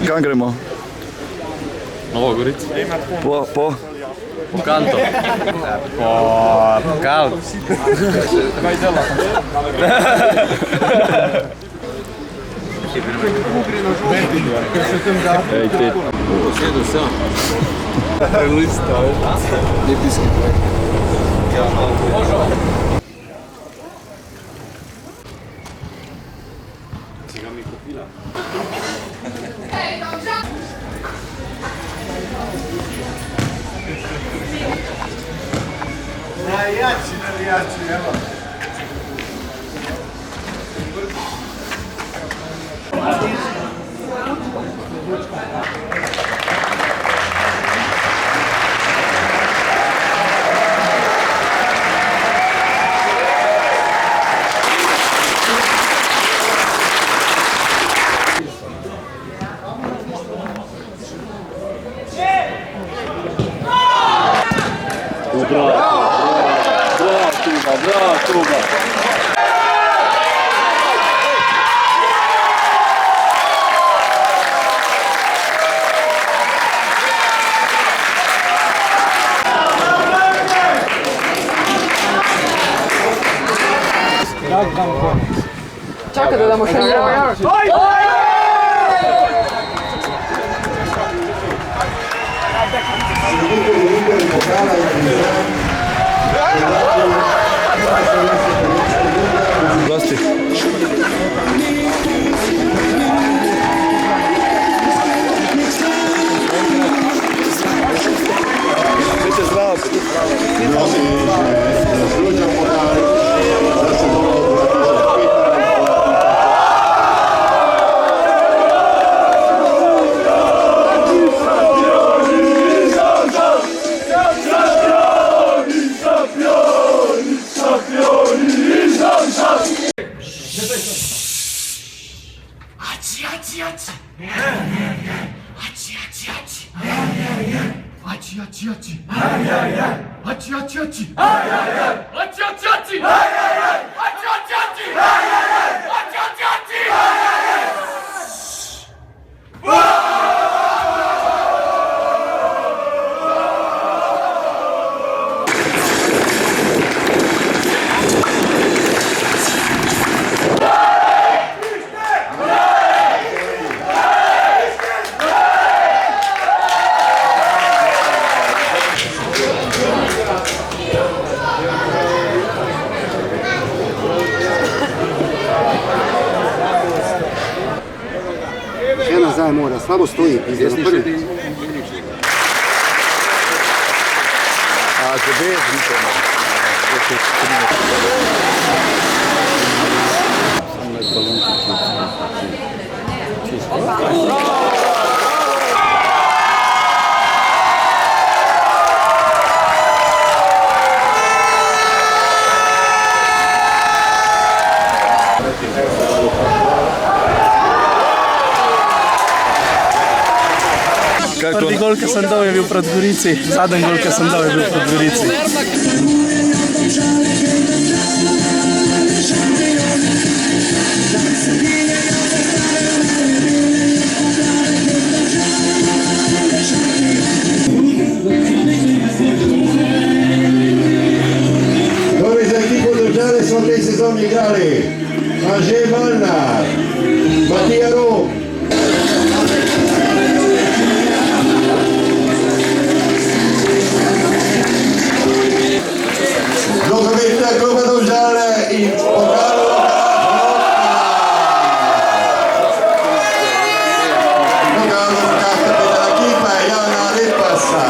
Kam gremo? Novo Gorico. Po? Po kanto. Po kal. Kaj dela? Ej, ti. Sjedu sam. Lista. Libijski projekt. Si ga mi kupila? Navijači, evo. Bravo, Kuba. Čakaj da damo še njega. Vlasti. Bitte zdravo. Nazaj mora, slabo stoji. A, zobe, vidite. Prvi gol, ki sem dal, je bil proti Gorici, zadnji gol, ki sem dal, je bil proti Gorici. Torej za ekipo Domžale smo v tej sezoni igrali Anže Malnar, Matija Rok, nogometna kluba Domžale in Pokalovka Hrvatska. Pokalovka kapitana ekipa je Jana Repasa.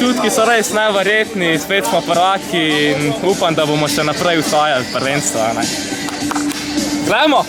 Čutki so res najverjetni, spet smo prvaki in upam, da bomo še naprej usvajali prvenstvo. Gremo!